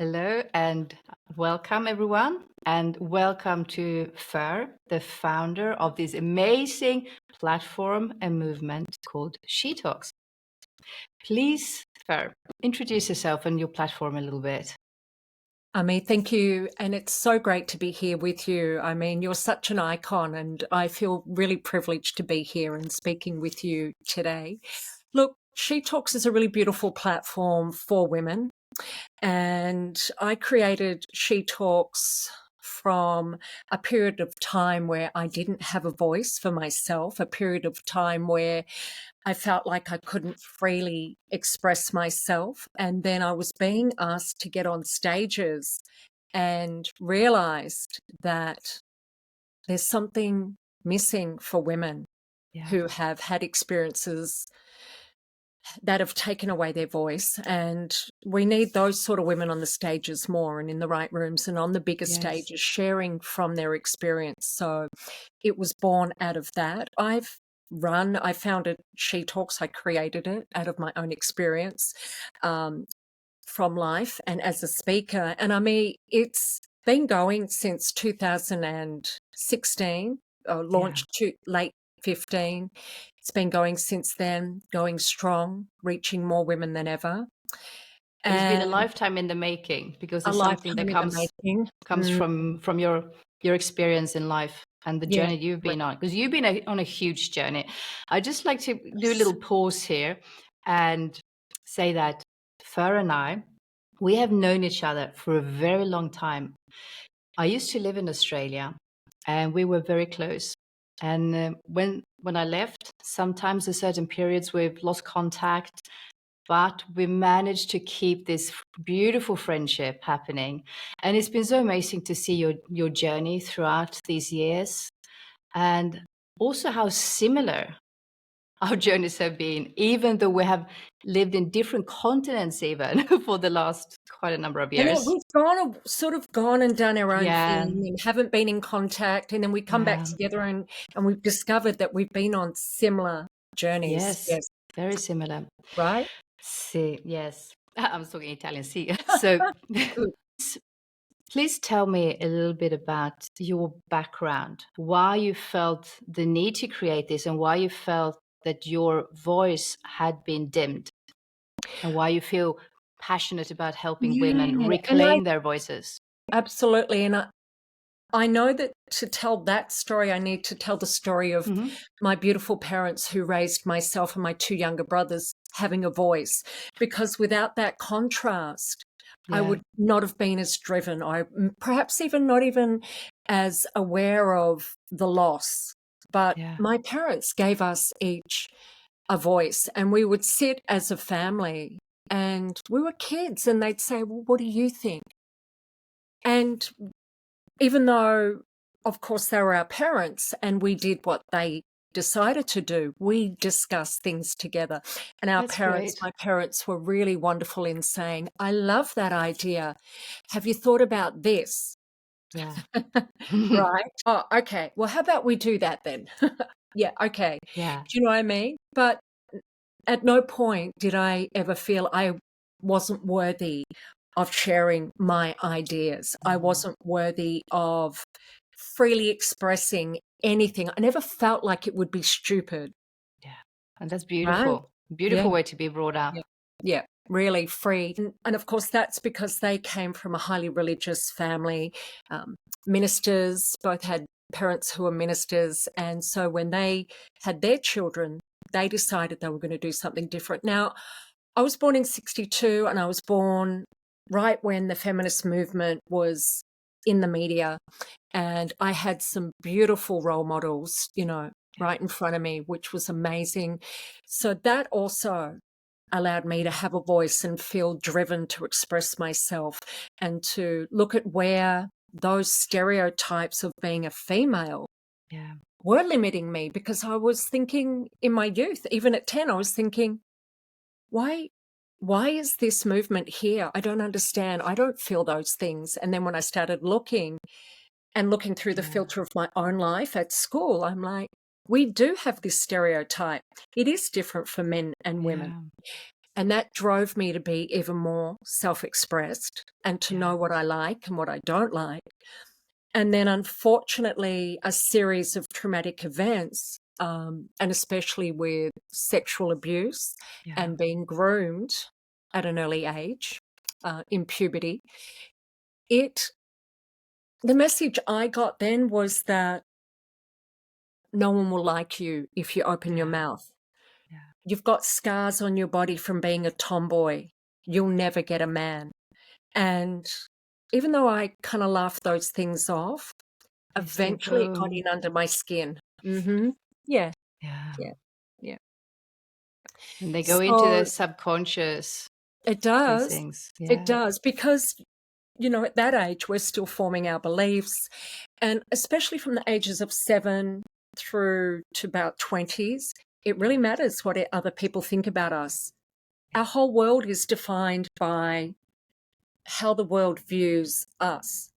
Hello and welcome, everyone. And welcome to Fer, the founder of this amazing platform and movement called She Talks. Please, Fer, introduce yourself and your platform a little bit. Ami, thank you. And it's so great to be here with you. I mean, you're such an icon, and I feel really privileged to be here and speaking with you today. Look, She Talks is a really beautiful platform for women. And I created She Talks from a period of time where I didn't have a voice for myself, a period of time where I felt like I couldn't freely express myself. And then I was being asked to get on stages and realized that there's something missing for women who have had experiences that have taken away their voice. And we need those sort of women on the stages more and in the right rooms and on the bigger stages sharing from their experience. So it was born out of that. I founded She Talks. I created it out of my own experience from life and as a speaker. And I mean, it's been going since 2016, launched to late 15. It's been going since then, going strong, reaching more women than ever. It's been a lifetime in the making because it's something that comes from your experience in life and the journey you've been on, because you've been on a huge journey. I'd just like to do a little pause here and say that Fer and I, we have known each other for a very long time. I used to live in Australia and we were very close. And when I left, sometimes at certain periods we've lost contact, but we managed to keep this beautiful friendship happening. And it's been so amazing to see your journey throughout these years, and also how similar our journeys have been, even though we have lived in different continents even for the last quite a number of years. We've gone and done our own thing and haven't been in contact. And then we come back together and we've discovered that we've been on similar journeys. Yes, very similar. Right? See, yes. I'm talking Italian, see. So please tell me a little bit about your background, why you felt the need to create this and why you felt that your voice had been dimmed and why you feel passionate about helping women reclaim their voices. Absolutely. And I know that to tell that story, I need to tell the story of my beautiful parents who raised myself and my two younger brothers having a voice, because without that contrast, I would not have been as driven, or perhaps even not even as aware of the loss. But my parents gave us each a voice, and we would sit as a family and we were kids and they'd say, well, what do you think? And even though, of course, they were our parents and we did what they decided to do, we discussed things together. And my parents were really wonderful in saying, I love that idea. Have you thought about this? Yeah. Right. Oh, okay. Well, how about we do that then? Yeah. Okay. Yeah. Do you know what I mean? But at no point did I ever feel I wasn't worthy of sharing my ideas. I wasn't worthy of freely expressing anything. I never felt like it would be stupid. Yeah. And that's beautiful. Right? Beautiful way to be brought up. Yeah, really free. And of course, that's because they came from a highly religious family. Ministers, both had parents who were ministers. And so when they had their children, they decided they were going to do something different. Now, I was born in 1962 and I was born right when the feminist movement was in the media. And I had some beautiful role models, right in front of me, which was amazing. So that also allowed me to have a voice and feel driven to express myself and to look at where those stereotypes of being a female were limiting me, because I was thinking in my youth, even at 10, I was thinking, why is this movement here? I don't understand. I don't feel those things. And then when I started looking through the filter of my own life at school, I'm like, we do have this stereotype. It is different for men and women. And that drove me to be even more self-expressed and to know what I like and what I don't like. And then, unfortunately, a series of traumatic events, and especially with sexual abuse and being groomed at an early age, in puberty, the message I got then was that no one will like you if you open your mouth. You've got scars on your body from being a tomboy. You'll never get a man. And even though I kind of laughed those things off, eventually it got in under my skin. Mm-hmm. Yeah. Yeah. Yeah. Yeah. And they go into the subconscious. It does. Things. Yeah. It does, because, at that age, we're still forming our beliefs. And especially from the ages of 7 through to about 20s, it really matters what other people think about us. Our whole world is defined by how the world views us,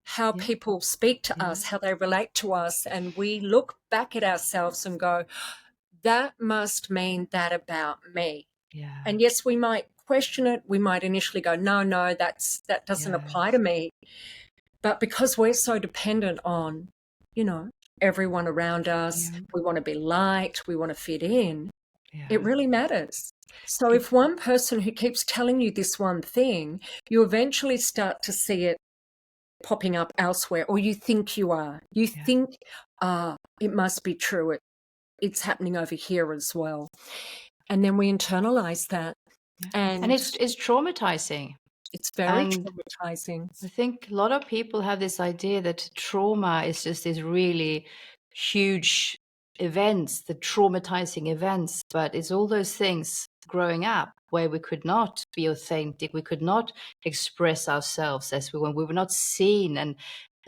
how people speak to us, how they relate to us. And we look back at ourselves and go, that must mean that about me. Yeah. And yes, we might question it. We might initially go, no, that doesn't apply to me. But because we're so dependent on, everyone around us, we want to be liked, we want to fit in. It really matters. So if one person who keeps telling you this one thing, you eventually start to see it popping up elsewhere, or you think you are. You think, it must be true. It's happening over here as well. And then we internalize that. And it's traumatizing. It's very traumatizing. I think a lot of people have this idea that trauma is just these really huge events, the traumatizing events, but it's all those things growing up where we could not be authentic, we could not express ourselves as we were. We were not seen and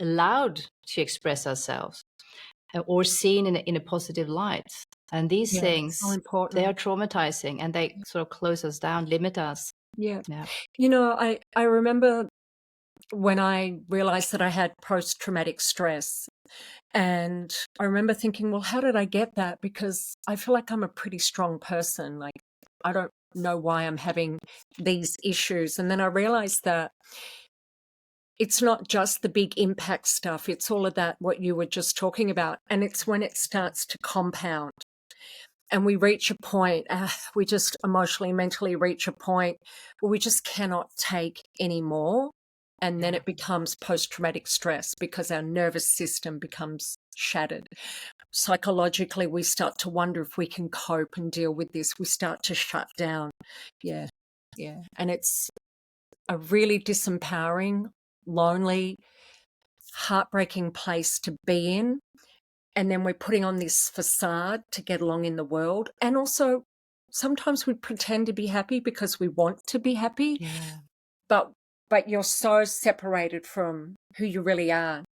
allowed to express ourselves or seen in a positive light. And these things, so they are traumatizing, and they sort of close us down, limit us. Yeah. I remember when I realized that I had post-traumatic stress, and I remember thinking, well, how did I get that? Because I feel like I'm a pretty strong person. Like, I don't know why I'm having these issues. And then I realized that it's not just the big impact stuff. It's all of that, what you were just talking about. And it's when it starts to compound and we reach a point, we just emotionally, mentally reach a point where we just cannot take any more. And then it becomes post-traumatic stress because our nervous system becomes shattered. Psychologically, we start to wonder if we can cope and deal with this. We start to shut down. Yeah. And it's a really disempowering, lonely, heartbreaking place to be in. And then we're putting on this facade to get along in the world. And also, sometimes we pretend to be happy because we want to be happy. But you're so separated from who you really are.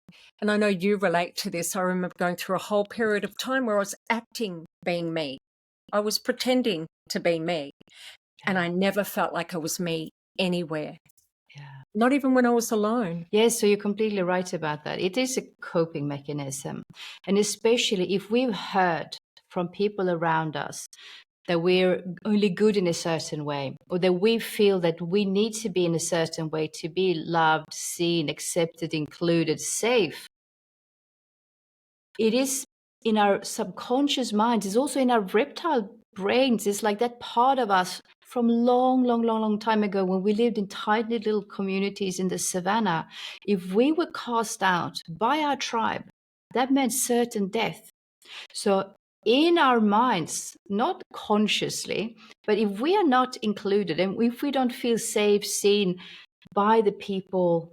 And I know you relate to this. I remember going through a whole period of time where I was acting being me. I was pretending to be me. And I never felt like I was me anywhere. Not even when I was alone. Yes, so you're completely right about that. It is a coping mechanism. And especially if we've heard from people around us that we're only good in a certain way, or that we feel that we need to be in a certain way to be loved, seen, accepted, included, safe. It is in our subconscious minds, it's also in our reptile brains. It's like that part of us from long time ago when we lived in tiny little communities in the savannah. If we were cast out by our tribe, that meant certain death. So in our minds, not consciously, but if we are not included and if we don't feel safe, seen by the people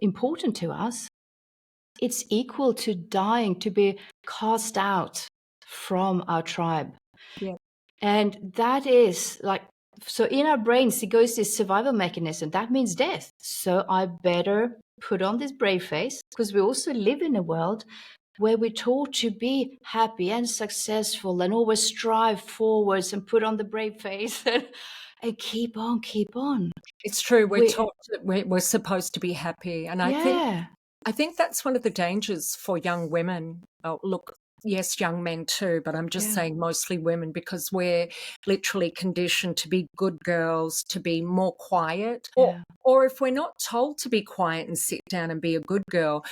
important to us, it's equal to dying, to be cast out from our tribe. And that is like, so in our brains, it goes this survival mechanism. That means death. So I better put on this brave face, because we also live in a world where we're taught to be happy and successful and always strive forwards and put on the brave face and keep on. It's true. We're taught that we're supposed to be happy. And I think that's one of the dangers for young women. Oh, look, yes, young men too, but I'm just saying mostly women, because we're literally conditioned to be good girls, to be more quiet. Or if we're not told to be quiet and sit down and be a good girl,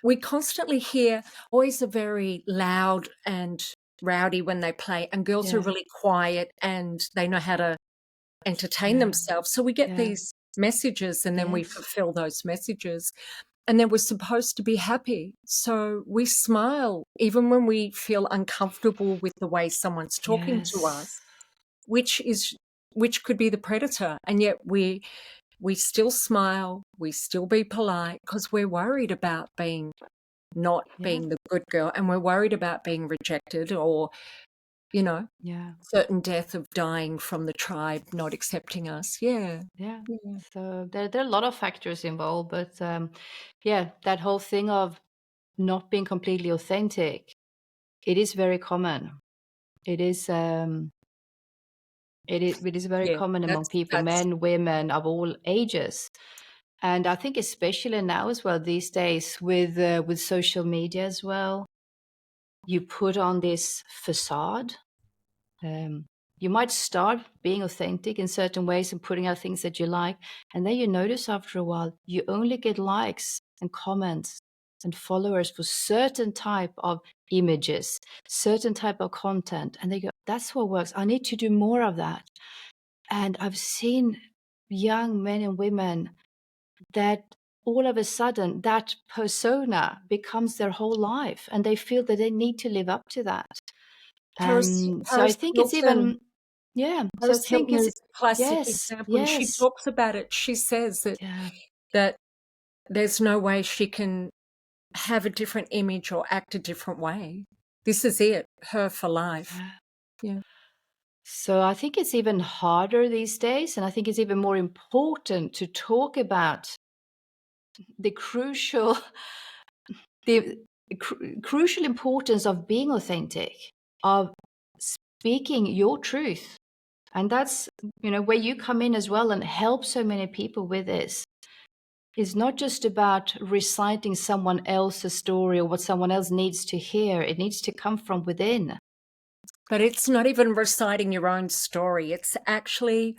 we constantly hear boys are very loud and rowdy when they play, and girls are really quiet and they know how to entertain themselves. So we get these messages, and then we fulfill those messages. And then we're supposed to be happy. So we smile even when we feel uncomfortable with the way someone's talking to us, which could be the predator. And yet we still smile, we still be polite, because we're worried about being the good girl, and we're worried about being rejected, or, certain death of dying from the tribe not accepting us. So there are a lot of factors involved, but that whole thing of not being completely authentic, it is very common. It is very common among people, men, women of all ages. And I think especially now as well these days with social media as well, you put on this facade. You might start being authentic in certain ways and putting out things that you like, and then you notice after a while you only get likes and comments and followers for certain type of images, certain type of content, and they go, that's what works, I need to do more of that. And I've seen young men and women that all of a sudden that persona becomes their whole life, and they feel that they need to live up to that. So I think it's even, so I think it's a classic example. And she talks about it. She says that there's no way she can have a different image or act a different way. This is it, her for life. So I think it's even harder these days, and I think it's even more important to talk about the crucial importance of being authentic, of speaking your truth. And that's, where you come in as well and help so many people with this. It's not just about reciting someone else's story or what someone else needs to hear. It needs to come from within. But it's not even reciting your own story. It's actually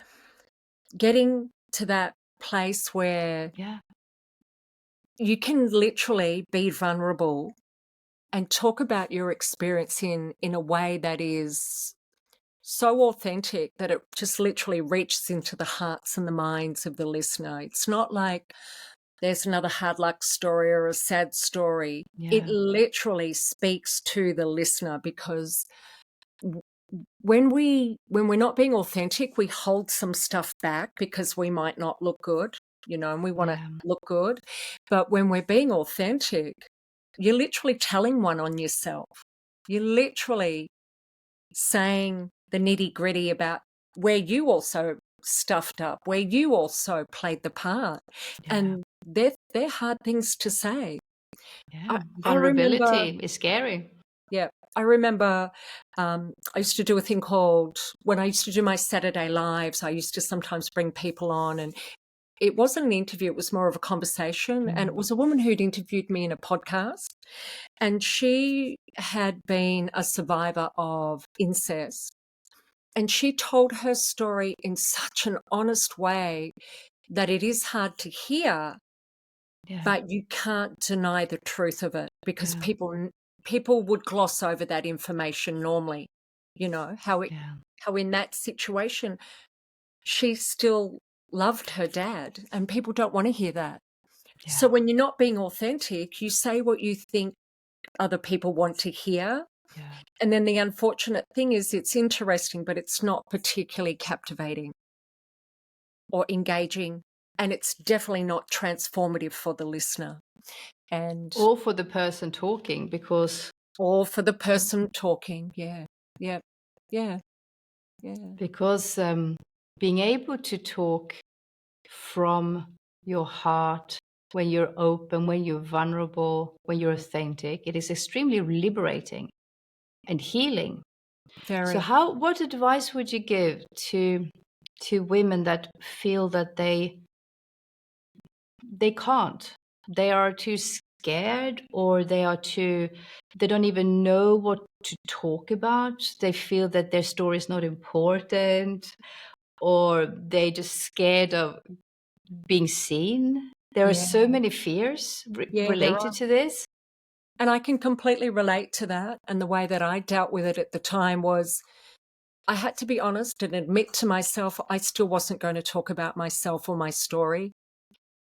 getting to that place where you can literally be vulnerable and talk about your experience in a way that is so authentic that it just literally reaches into the hearts and the minds of the listener. It's not like there's another hard luck story or a sad story. It literally speaks to the listener, because when we're not being authentic, we hold some stuff back because we might not look good, and we want to look good. But when we're being authentic, you're literally telling one on yourself. You're literally saying the nitty-gritty about where you also stuffed up, where you also played the part. And they're hard things to say. Vulnerability is scary. I remember I used to do a thing called, when I used to do my Saturday lives, I used to sometimes bring people on, and it wasn't an interview, it was more of a conversation. And it was a woman who'd interviewed me in a podcast, and she had been a survivor of incest. And she told her story in such an honest way that it is hard to hear, but you can't deny the truth of it, because people would gloss over that information normally. How in that situation she still loved her dad, and people don't want to hear that. So when you're not being authentic, you say what you think other people want to hear. And then the unfortunate thing is, it's interesting, but it's not particularly captivating or engaging, and it's definitely not transformative for the listener. Or for the person talking, because... Or for the person talking, Because being able to talk from your heart, when you're open, when you're vulnerable, when you're authentic, it is extremely liberating and healing. Very. So what advice would you give to women that feel that they can't, they are too scared, or they don't even know what to talk about. They feel that their story is not important, or they're just scared of being seen. There are so many fears related to this. And I can completely relate to that. And the way that I dealt with it at the time was I had to be honest and admit to myself I still wasn't going to talk about myself or my story.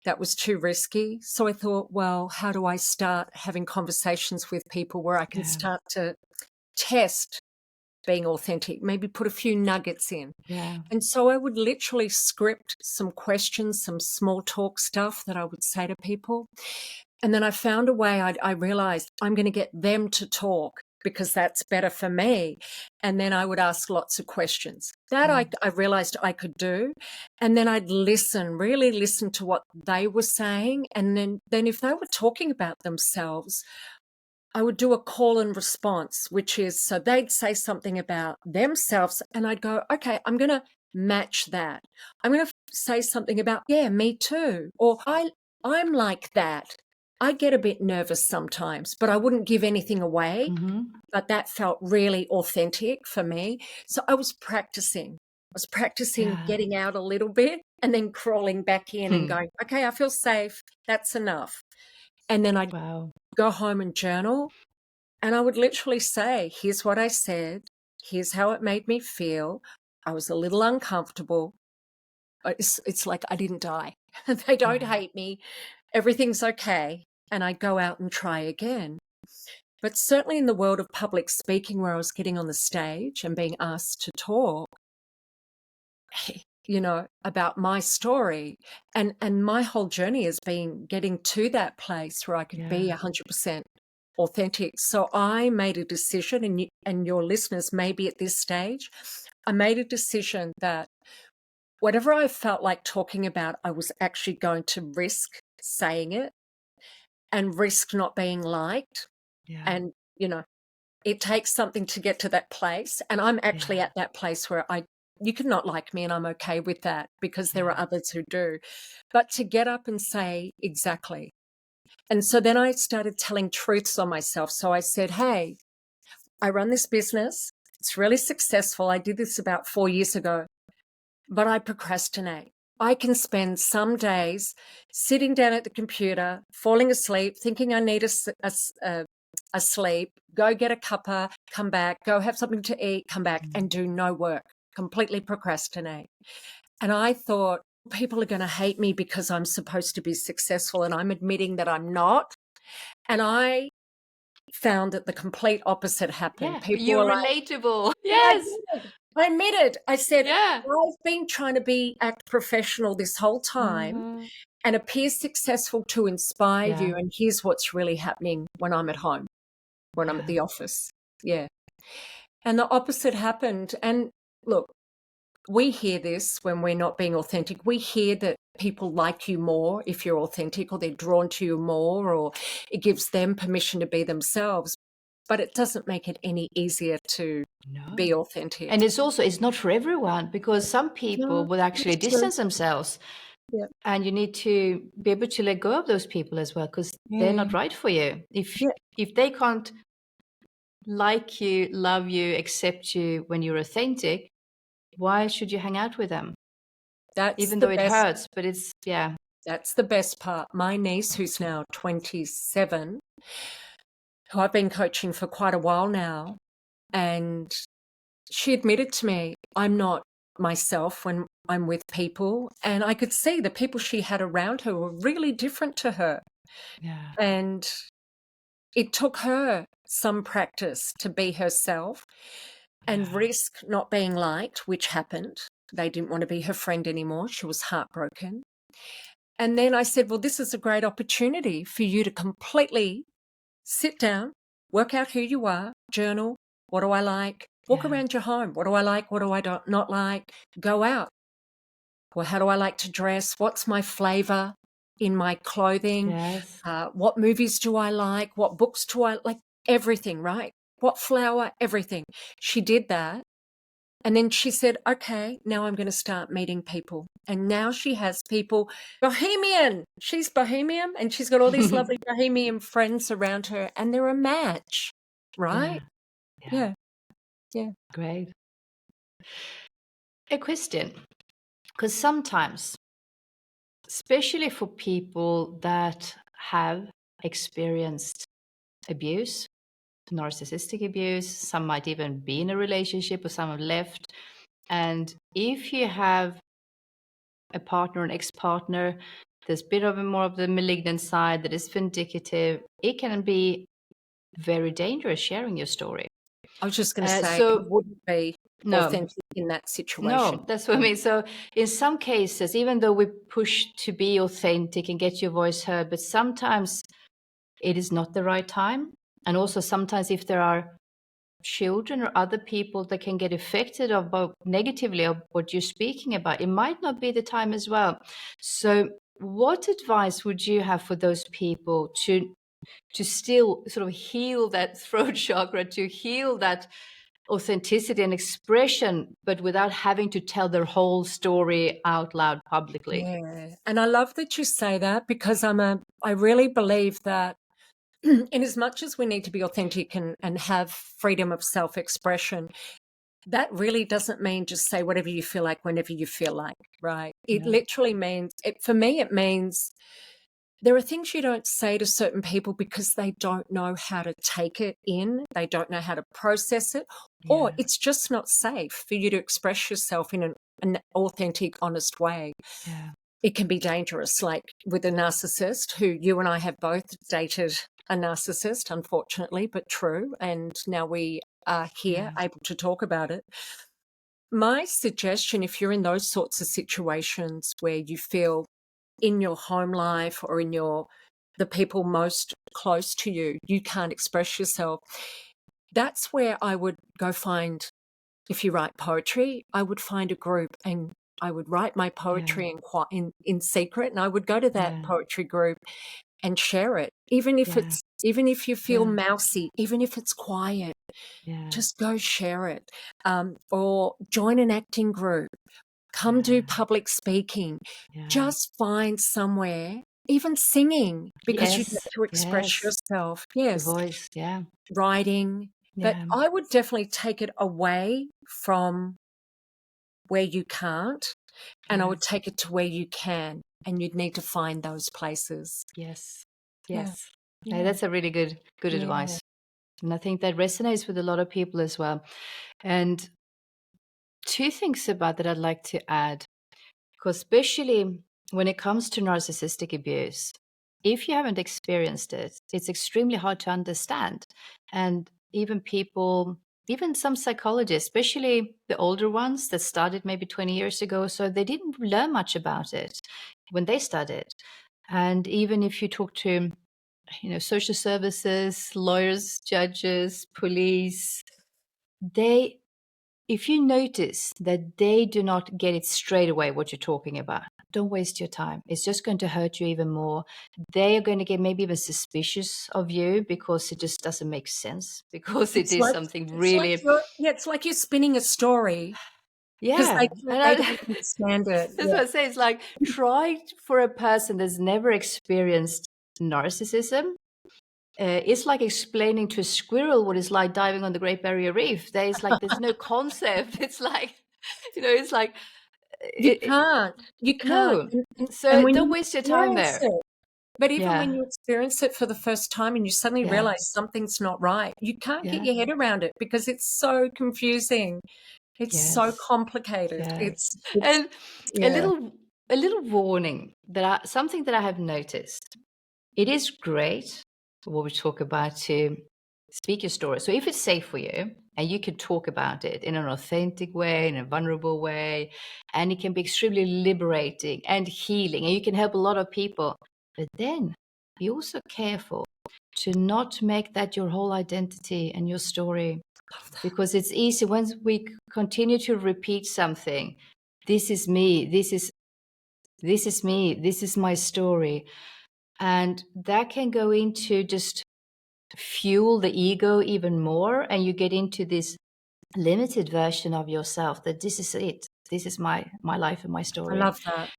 That was too risky. So I thought, well, how do I start having conversations with people where I can start to test being authentic, maybe put a few nuggets in. Yeah. And so I would literally script some questions, some small talk stuff that I would say to people. And then I found a way, I realized I'm going to get them to talk because that's better for me. And then I would ask lots of questions. That I realized I could do. And then I'd really listen to what they were saying. And then if they were talking about themselves, I would do a call and response, which is, so they'd say something about themselves and I'd go, okay, I'm going to match that. I'm going to say something about, yeah, me too. Or I'm like that. I get a bit nervous sometimes, but I wouldn't give anything away. Mm-hmm. But that felt really authentic for me. So I was practicing. Getting out a little bit and then crawling back in and going, okay, I feel safe. That's enough. And then I'd go home and journal. And I would literally say, here's what I said. Here's how it made me feel. I was a little uncomfortable. It's like I didn't die. They don't hate me. Everything's okay. And I go out and try again. But certainly in the world of public speaking, where I was getting on the stage and being asked to talk, about my story, and my whole journey has been getting to that place where I could be 100% authentic. So I made a decision, and your listeners may be at this stage, I made a decision that whatever I felt like talking about, I was actually going to risk saying it and risk not being liked. And, it takes something to get to that place. And I'm actually at that place where you can not like me and I'm okay with that because there are others who do. But to get up and say exactly. And so then I started telling truths on myself. So I said, hey, I run this business. It's really successful. I did this about 4 years ago, but I procrastinate. I can spend some days sitting down at the computer, falling asleep, thinking I need a sleep, go get a cuppa, come back, go have something to eat, come back and do no work, completely procrastinate. And I thought, people are going to hate me because I'm supposed to be successful and I'm admitting that I'm not. And I found that the complete opposite happened. Yeah, people you're were relatable. Like, Yes. I admitted. I said, I've been trying to act professional this whole time and appear successful to inspire you. And here's what's really happening when I'm at home, when I'm at the office. Yeah. And the opposite happened. And look, we hear this when we're not being authentic. We hear that people like you more if you're authentic, or they're drawn to you more, or it gives them permission to be themselves. But it doesn't make it any easier to be authentic. And it's not for everyone, because some people will actually distance themselves. Yeah. And you need to be able to let go of those people as well, because they're not right for you. If they can't like you, love you, accept you when you're authentic, why should you hang out with them? Even though it hurts, but that's the best part. My niece, who's now 27, who I've been coaching for quite a while now, and she admitted to me, I'm not myself when I'm with people. And I could see the people she had around her were really different to her. Yeah. And it took her some practice to be herself and risk not being liked, which happened. They didn't want to be her friend anymore. She was heartbroken. And then I said, well, this is a great opportunity for you to completely sit down, work out who you are, journal. What do I like? Walk around your home. What do I like? What do I not like? Go out. Well, how do I like to dress? What's my flavor in my clothing? Yes. What movies do I like? What books do I like? Everything, right? What flower? Everything. She did that. And then she said, okay, now I'm going to start meeting people. And now she has people, Bohemian. She's Bohemian and she's got all these lovely Bohemian friends around her and they're a match, right? Yeah. Yeah. Great. A question, because sometimes, especially for people that have experienced abuse, narcissistic abuse, some might even be in a relationship or some have left. And if you have a partner, an ex-partner, there's a bit of a more of the malignant side that is vindictive, it can be very dangerous sharing your story. I was just going to say it wouldn't be authentic in that situation. No, that's what I mean. So in some cases, even though we push to be authentic and get your voice heard, but sometimes it is not the right time. And also sometimes if there are children or other people that can get affected negatively of what you're speaking about, it might not be the time as well. So what advice would you have for those people to still sort of heal that throat chakra, to heal that authenticity and expression, but without having to tell their whole story out loud publicly? Yeah. And I love that you say that, because I really believe that in as much as we need to be authentic and have freedom of self-expression, that really doesn't mean just say whatever you feel like whenever you feel like, right? It literally means, for me, it means there are things you don't say to certain people because they don't know how to take it in. They don't know how to process it, or it's just not safe for you to express yourself in an authentic, honest way. Yeah. It can be dangerous, like with a narcissist, who you and I have both dated a narcissist, unfortunately, but true. And now we are here able to talk about it. My suggestion, if you're in those sorts of situations where you feel in your home life or in the people most close to you, you can't express yourself, that's where I would go find, if you write poetry, I would find a group and I would write my poetry in secret, and I would go to that poetry group and share it, even if you feel mousy, even if it's quiet, just go share it, or join an acting group, come do public speaking, just find somewhere, even singing, because you get to express yourself. The voice, writing. But I would definitely take it away from where you can't, and I would take it to where you can, and you'd need to find those places. Yes. That's a really good advice. And I think that resonates with a lot of people as well. And two things about that I'd like to add, because especially when it comes to narcissistic abuse, if you haven't experienced it, it's extremely hard to understand. And even some psychologists, especially the older ones that started maybe 20 years ago, so they didn't learn much about it when they studied. And even if you talk to, social services, lawyers, judges, police, if you notice that they do not get it straight away what you're talking about, don't waste your time. It's just going to hurt you even more. They are going to get maybe even suspicious of you because it just doesn't make sense, because it's something really... it's like you're spinning a story. Yeah. They don't understand it. That's what I say. It's like, try for a person that's never experienced narcissism. It's like explaining to a squirrel what it's like diving on the Great Barrier Reef. There's no concept. It's like, it's like... You can't. No. So don't waste your time there. But even when you experience it for the first time and you suddenly realize something's not right, you can't get your head around it because it's so confusing. It's so complicated. And a little warning, something that I have noticed. It is great what we talk about, to speak your story. So if it's safe for you and you can talk about it in an authentic way, in a vulnerable way, and it can be extremely liberating and healing, and you can help a lot of people. But then be also careful to not make that your whole identity and your story, because it's easy once we continue to repeat something. This is me. This is me. This is my story. And that can go into just fuel the ego even more. And you get into this limited version of yourself, that this is it. This is my life and my story. I love that.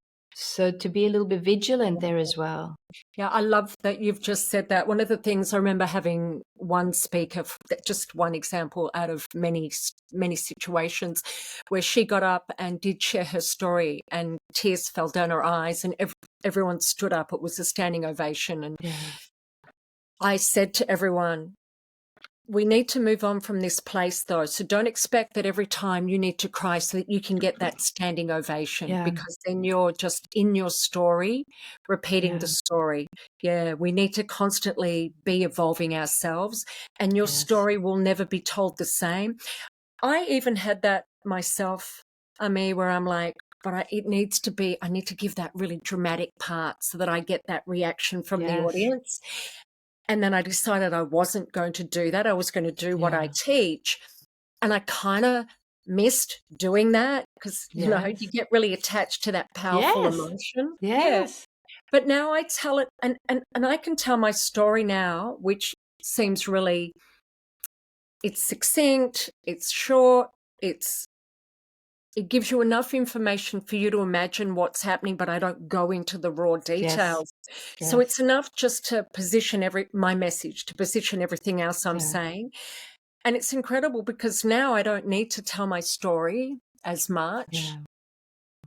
So to be a little bit vigilant there as well. Yeah, I love that you've just said that. One of the things I remember having one speaker, just one example out of many, many situations, where she got up and did share her story and tears fell down her eyes and everyone stood up. It was a standing ovation. And I said to everyone, we need to move on from this place, though. So don't expect that every time you need to cry so that you can get that standing ovation, because then you're just in your story, repeating the story. Yeah, we need to constantly be evolving ourselves, and your story will never be told the same. I even had that myself, Ami, where I'm like, but it needs to be, I need to give that really dramatic part so that I get that reaction from the audience. And then I decided I wasn't going to do that. I was going to do what I teach. And I kind of missed doing that because, you know, you get really attached to that powerful emotion. Yes. But now I tell it, and I can tell my story now, which seems really, it's succinct, it's short, it gives you enough information for you to imagine what's happening, but I don't go into the raw details. So it's enough just to position my message, to position everything else I'm saying. And it's incredible because now I don't need to tell my story as much.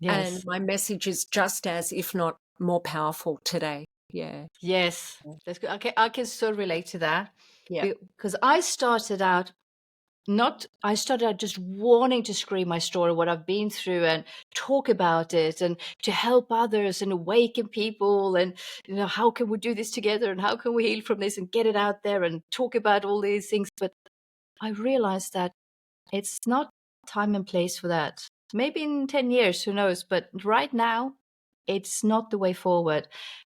And my message is just as, if not more powerful today. Yeah. Yes. That's good. Okay, I can so relate to that. Yeah. Because I started out just wanting to scream my story, what I've been through, and talk about it, and to help others and awaken people, and, you know, how can we do this together, and how can we heal from this and get it out there and talk about all these things. But I realized that it's not time and place for that. Maybe in 10 years, who knows? But right now, it's not the way forward.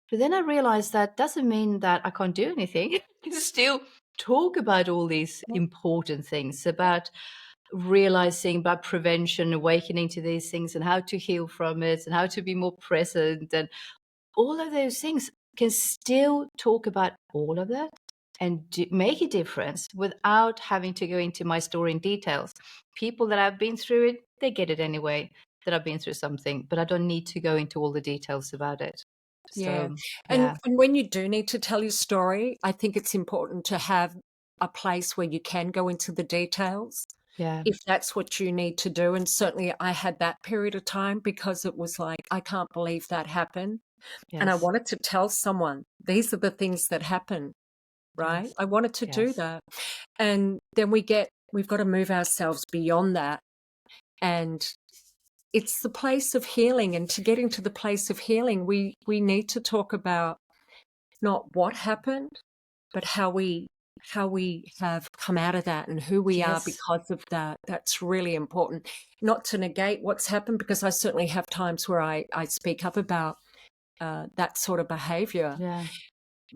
But then I realized that doesn't mean that I can't do anything. I can still talk about all these important things, about realizing, about prevention, awakening to these things, and how to heal from it, and how to be more present, and all of those things. Can still talk about all of that and make a difference without having to go into my story in details. People that have been through it, they get it anyway, that I've been through something, but I don't need to go into all the details about it. Yeah. So, And when you do need to tell your story, I think it's important to have a place where you can go into the details. If that's what you need to do. And certainly I had that period of time because it was like, I can't believe that happened. And I wanted to tell someone, these are the things that happen, right? I wanted to do that. And then we've got to move ourselves beyond that. And it's the place of healing. And to get into the place of healing, we need to talk about not what happened, but how we have come out of that and who we are because of that. That's really important. Not to negate what's happened, because I certainly have times where I speak up about that sort of behavior.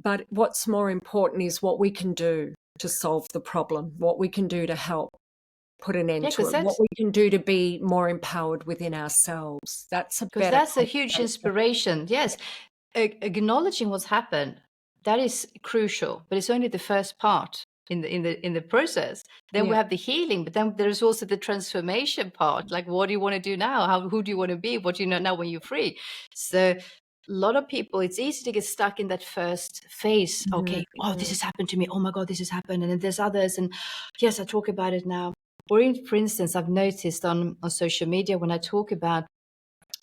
But what's more important is what we can do to solve the problem, what we can do to help put an end to it, what we can do to be more empowered within ourselves. That's a huge inspiration. Yes. Acknowledging what's happened, that is crucial, but it's only the first part in the process. Then we have the healing, but then there's also the transformation part. Like, what do you want to do now? Who do you want to be? What do you know now when you're free? So a lot of people, it's easy to get stuck in that first phase. Okay, oh, this has happened to me. Oh my God, this has happened. And then there's others. And yes, I talk about it now. Or for instance, I've noticed on social media, when I talk about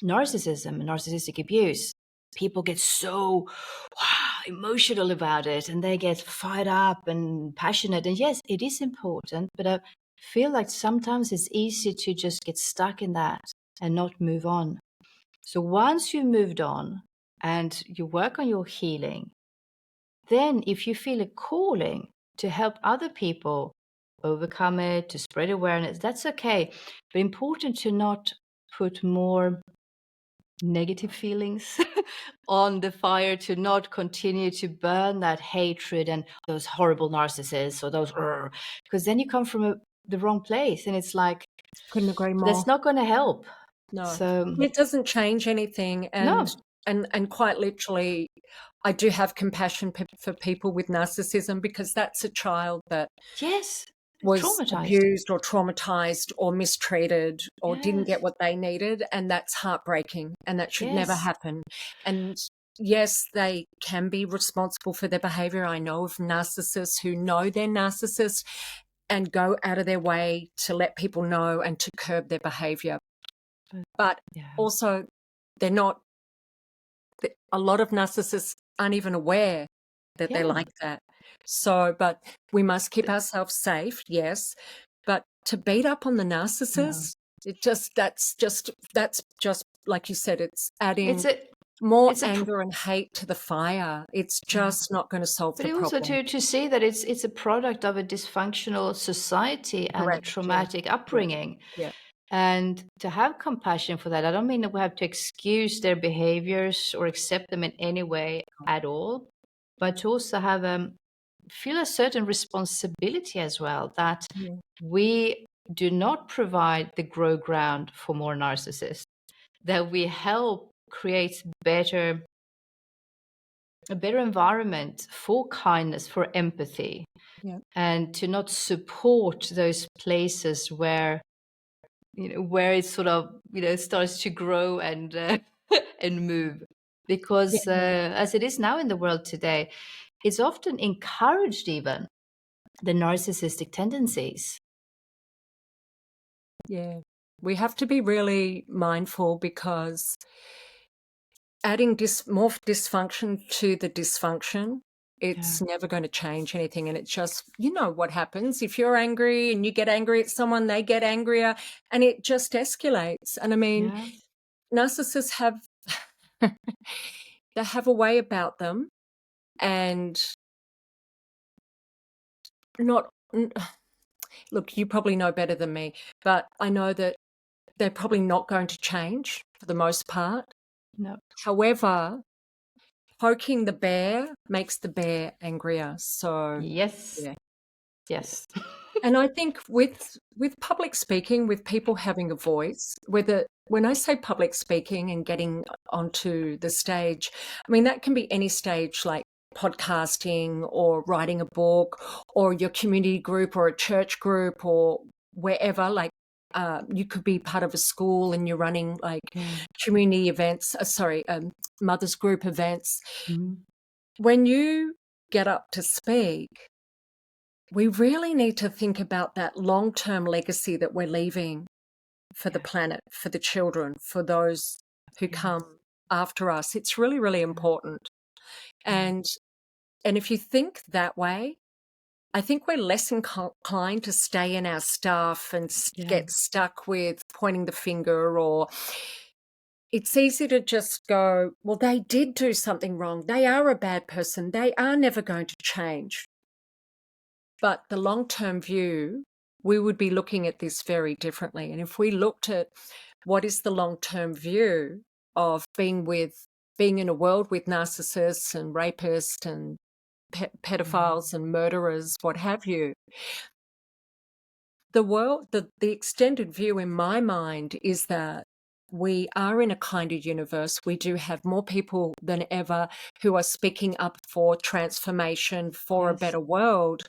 narcissism and narcissistic abuse, people get so emotional about it, and they get fired up and passionate. And yes, it is important, but I feel like sometimes it's easy to just get stuck in that and not move on. So once you moved on and you work on your healing, then if you feel a calling to help other people overcome it, to spread awareness, that's okay. But important to not put more negative feelings on the fire, to not continue to burn that hatred and those horrible narcissists or those, because then you come from the wrong place, and it's like, couldn't agree more. That's not going to help. No, so it doesn't change anything. And and quite literally, I do have compassion for people with narcissism, because that's a child that was abused or traumatized or mistreated or didn't get what they needed, and that's heartbreaking, and that should never happen. And yes, they can be responsible for their behavior. I know of narcissists who know they're narcissists and go out of their way to let people know and to curb their behavior. But also, they're not, a lot of narcissists aren't even aware that they're like that. So, but we must keep ourselves safe, yes. But to beat up on the narcissist, that's just like you said, it's adding more anger and hate to the fire. It's just not going to solve the problem. But also to see that it's a product of a dysfunctional society and a traumatic upbringing. Yeah. And to have compassion for that, I don't mean that we have to excuse their behaviors or accept them in any way at all, but to also have feel a certain responsibility as well, that we do not provide the grow ground for more narcissists, that we help create a better environment for kindness, for empathy, and to not support those places where it sort of starts to grow and and move, because as it is now in the world today, it's often encouraged, even the narcissistic tendencies. Yeah, we have to be really mindful, because adding more dysfunction to the dysfunction, it's never going to change anything. And it's just, what happens if you're angry and you get angry at someone, they get angrier, and it just escalates. And I mean, narcissists have they have a way about them, and not look, you probably know better than me, but I know that they're probably not going to change for the most part. No. However, poking the bear makes the bear angrier. So yes. And I think with public speaking, with people having a voice, when I say public speaking and getting onto the stage, I mean that can be any stage, like podcasting or writing a book or your community group or a church group or wherever. Like you could be part of a school and you're running like community events, mothers group events. When you get up to speak, we really need to think about that long-term legacy that we're leaving for the planet, for the children, for those who come after us. It's really, really important. And if you think that way, I think we're less inclined to stay in our stuff and get stuck with pointing the finger, or it's easy to just go, well, they did do something wrong. They are a bad person. They are never going to change. But the long-term view, we would be looking at this very differently. And if we looked at what is the long-term view of being in a world with narcissists and rapists and pedophiles and murderers, what have you, the extended view in my mind is that we are in a kinder universe. We do have more people than ever who are speaking up for transformation, for a better world.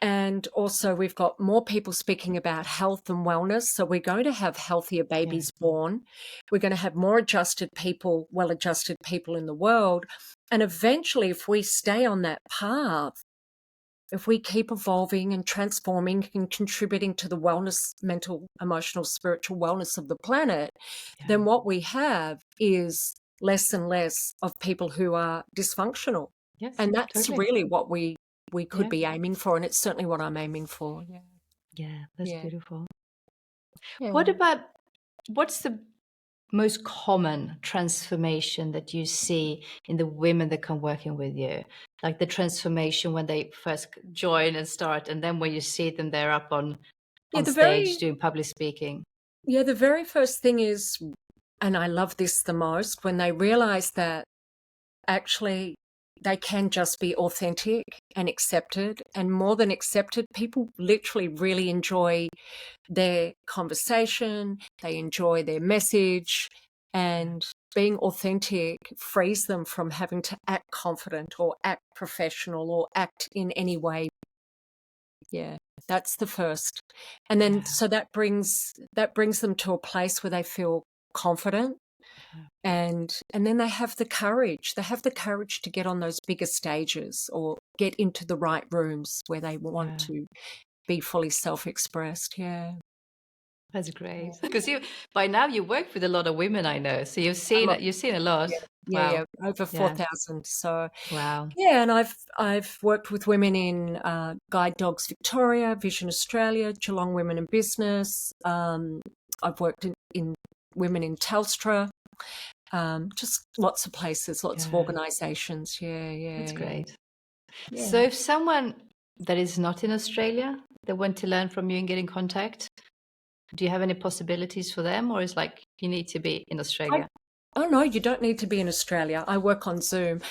And also we've got more people speaking about health and wellness. So we're going to have healthier babies born. We're going to have more well-adjusted people in the world. And eventually, if we stay on that path, if we keep evolving and transforming and contributing to the wellness, mental, emotional, spiritual wellness of the planet, then what we have is less and less of people who are dysfunctional. And that's really what we could be aiming for. And it's certainly what I'm aiming for. Yeah, that's beautiful. What's the most common transformation that you see in the women that come working with you? Like the transformation when they first join and start, and then when you see them, they're up on stage doing public speaking. Yeah, the very first thing is, and I love this the most, when they realize that actually they can just be authentic and accepted, and more than accepted, people literally really enjoy their conversation, they enjoy their message, and being authentic frees them from having to act confident or act professional or act in any way Yeah, that's the first. And then so that brings them to a place where they feel confident, and then they have the courage. They have the courage to get on those bigger stages or get into the right rooms where they want to be fully self-expressed. Yeah. That's great. Because by now you work with a lot of women, I know. So you've seen a lot. Yeah, over 4,000. So wow. Yeah, and I've worked with women in Guide Dogs Victoria, Vision Australia, Geelong Women in Business. I've worked in women in Telstra, just lots of places, lots of organisations. That's great. Yeah. So if someone that is not in Australia, they want to learn from you and get in contact, do you have any possibilities for them, or is like you need to be in Australia? Oh no, you don't need to be in Australia. I work on Zoom.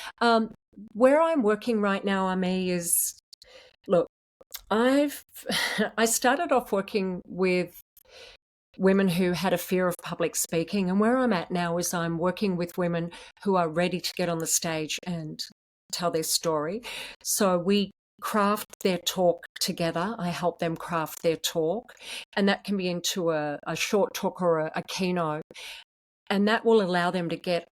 Where I'm working right now, Ami, is look, I started off working with women who had a fear of public speaking, and where I'm at now is I'm working with women who are ready to get on the stage and tell their story. So we craft their talk together. I help them craft their talk, and that can be into a short talk or a keynote, and that will allow them to get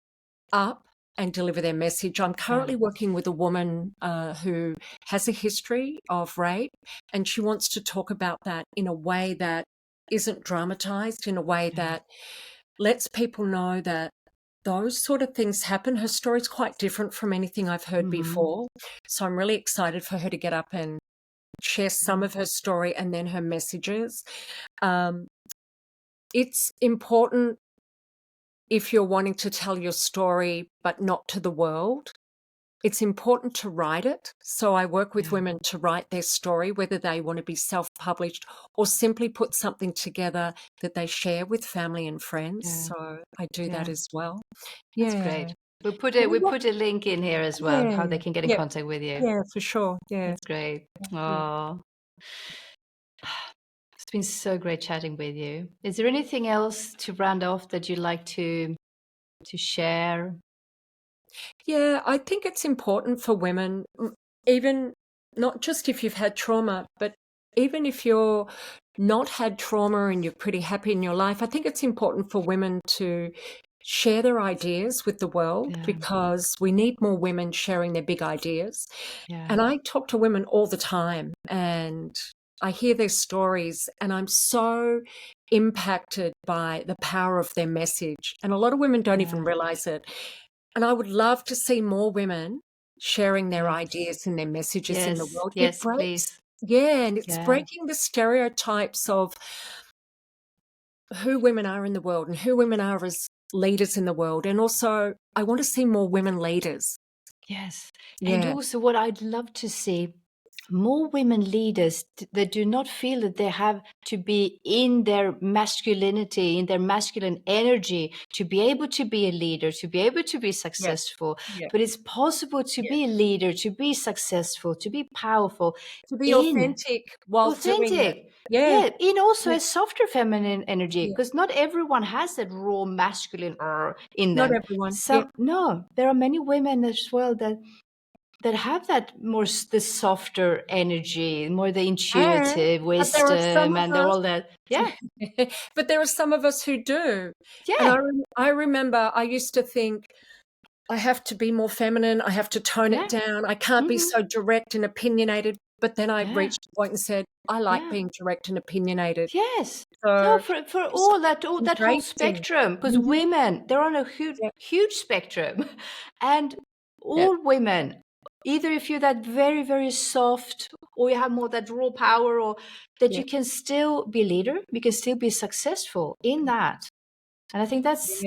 up and deliver their message. I'm currently working with a woman who has a history of rape, and she wants to talk about that in a way that isn't dramatized, in a way that lets people know that those sort of things happen. Her story's quite different from anything I've heard before. So I'm really excited for her to get up and share some of her story and then her messages. It's important if you're wanting to tell your story, but not to the world. It's important to write it. So I work with women to write their story, whether they want to be self-published or simply put something together that they share with family and friends. So I do that as well. That's great. We put a link in here as well, how they can get in contact with you. Yeah, for sure. Yeah. That's great. Oh. It's been so great chatting with you. Is there anything else to round off that you'd like to share? Yeah, I think it's important for women, even not just if you've had trauma, but even if you're not had trauma and you're pretty happy in your life, I think it's important for women to share their ideas with the world because we need more women sharing their big ideas. And I talk to women all the time and I hear their stories and I'm so impacted by the power of their message. And a lot of women don't even realize it. And I would love to see more women sharing their ideas and their messages in the world. Yes, It breaks, please. and it's breaking the stereotypes of who women are in the world and who women are as leaders in the world. And also, I want to see more women leaders. Yes. And also what I'd love to see, more women leaders that do not feel that they have to be in their masculinity, in their masculine energy to be able to be a leader, to be able to be successful. But it's possible to be a leader, to be successful, to be powerful, to be authentic while doing it. In also a softer feminine energy, because not everyone has that raw masculine in them. Not everyone. No, there are many women as well that have that more the softer energy, more the intuitive wisdom and all that. But there are some of us who do. And I remember I used to think I have to be more feminine. I have to tone it down. I can't be so direct and opinionated. But then I reached a point and said, I like being direct and opinionated. Yes. So for all that whole spectrum, because women, they're on a huge spectrum. And all women, either if you're that very, very soft or you have more that raw power, or that you can still be a leader, you can still be successful in that. And I think that's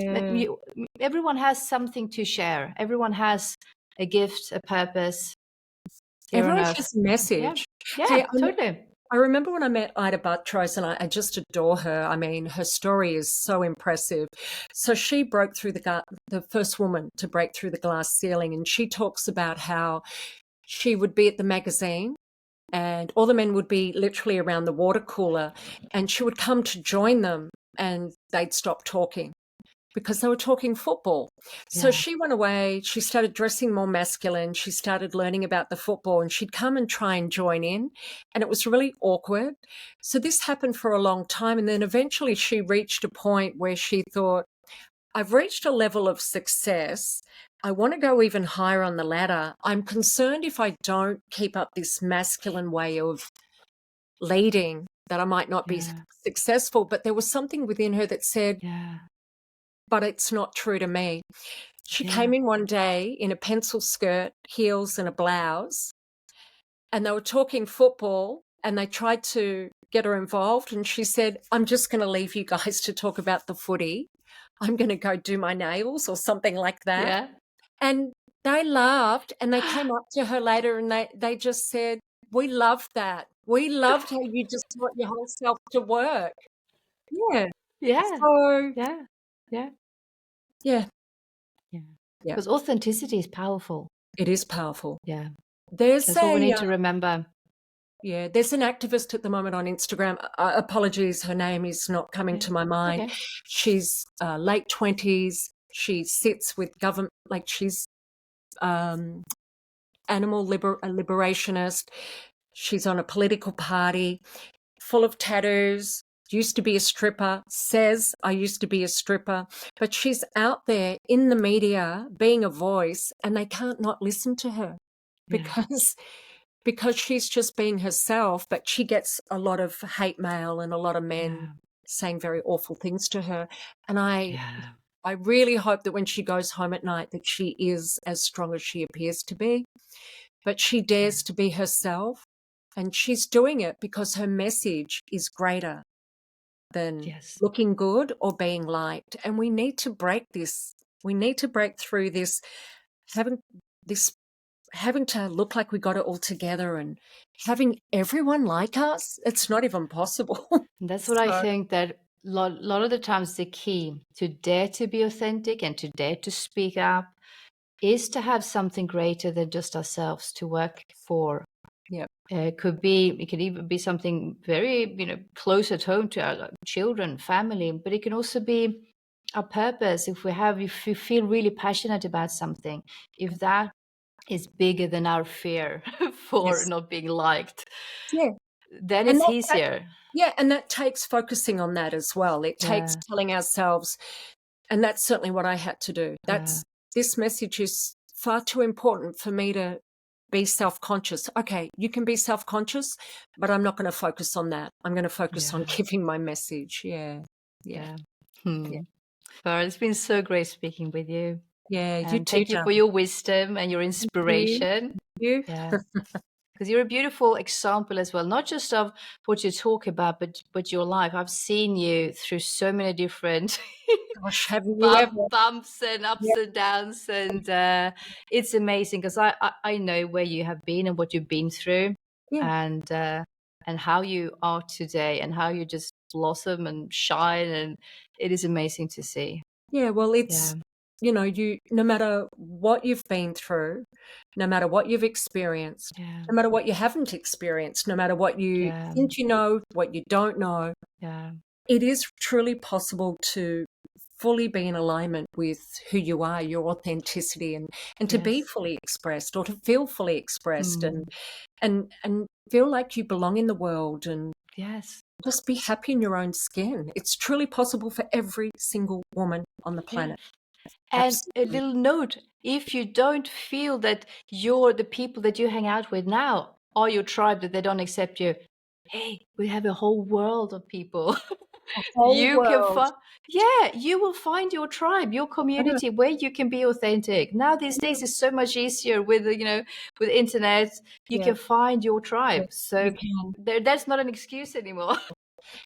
everyone has something to share. Everyone has a gift, a purpose. Everyone has a message. Yeah, totally. I remember when I met Ida Buttrose, and I just adore her. I mean, her story is so impressive. So she broke through the first woman to break through the glass ceiling, and she talks about how she would be at the magazine and all the men would be literally around the water cooler, and she would come to join them and they'd stop talking. because they were talking football. So she went away, she started dressing more masculine, she started learning about the football, and she'd come and try and join in, and it was really awkward. So this happened for a long time, and then eventually she reached a point where she thought, I've reached a level of success. I want to go even higher on the ladder. I'm concerned if I don't keep up this masculine way of leading that I might not be successful. But there was something within her that said, but it's not true to me. She came in one day in a pencil skirt, heels, and a blouse, and they were talking football, and they tried to get her involved. And she said, I'm just going to leave you guys to talk about the footy. I'm going to go do my nails or something like that. Yeah. And they laughed, and they came up to her later, and they just said, we loved that. We loved how you just brought your whole self to work. Yeah. Yeah. So, yeah. Yeah. Yeah. Yeah. Yeah. Because authenticity is powerful. It is powerful. Yeah. There's That's what we need to remember. Yeah, there's an activist at the moment on Instagram. Apologies, her name is not coming to my mind. Okay. She's late 20s. She sits with government, like she's animal liberationist. She's on a political party, full of tattoos. Used to be a stripper, says, I used to be a stripper. But she's out there in the media being a voice, and they can't not listen to her because she's just being herself. But she gets a lot of hate mail and a lot of men saying very awful things to her. And I really hope that when she goes home at night that she is as strong as she appears to be. But she dares to be herself, and she's doing it because her message is greater than looking good or being liked. And we need to break this. We need to break through this, having to look like we got it all together and having everyone like us. It's not even possible. That's what I think, that a lot of the times the key to dare to be authentic and to dare to speak up is to have something greater than just ourselves to work for. Yeah. It could even be something very, close at home to our children, family, but it can also be our purpose. If we feel really passionate about something, if that is bigger than our fear for not being liked, then it's easier. And that takes focusing on that as well. It takes telling ourselves, and that's certainly what I had to do. This message is far too important for me to be self-conscious. Okay, you can be self-conscious, but I'm not going to focus on that. I'm going to focus on giving my message. Yeah. Well, it's been so great speaking with you. Yeah, you and too. Thank you for your wisdom and your inspiration. Thank you. Yeah. Because you're a beautiful example as well, not just of what you talk about, but your life. I've seen you through so many different bumps and ups and downs, and it's amazing because I know where you have been and what you've been through, and how you are today, and how you just blossom and shine, and it is amazing to see. Yeah, well, it's no matter what you've been through, no matter what you've experienced, no matter what you haven't experienced, no matter what you think you know, what you don't know, it is truly possible to fully be in alignment with who you are, your authenticity, and to be fully expressed, or to feel fully expressed, and feel like you belong in the world, and just be happy in your own skin. It's truly possible for every single woman on the planet. And a little note, if you don't feel that the people that you hang out with now are your tribe, that they don't accept you, hey, we have a whole world of people. You will find your tribe, your community where you can be authentic. Now these days is so much easier with with internet. You can find your tribe. So that's not an excuse anymore.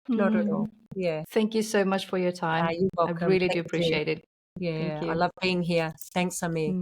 Not at all. Yeah. Thank you so much for your time. You're welcome. I really do appreciate it. Yeah, I love being here. Thanks, Ami.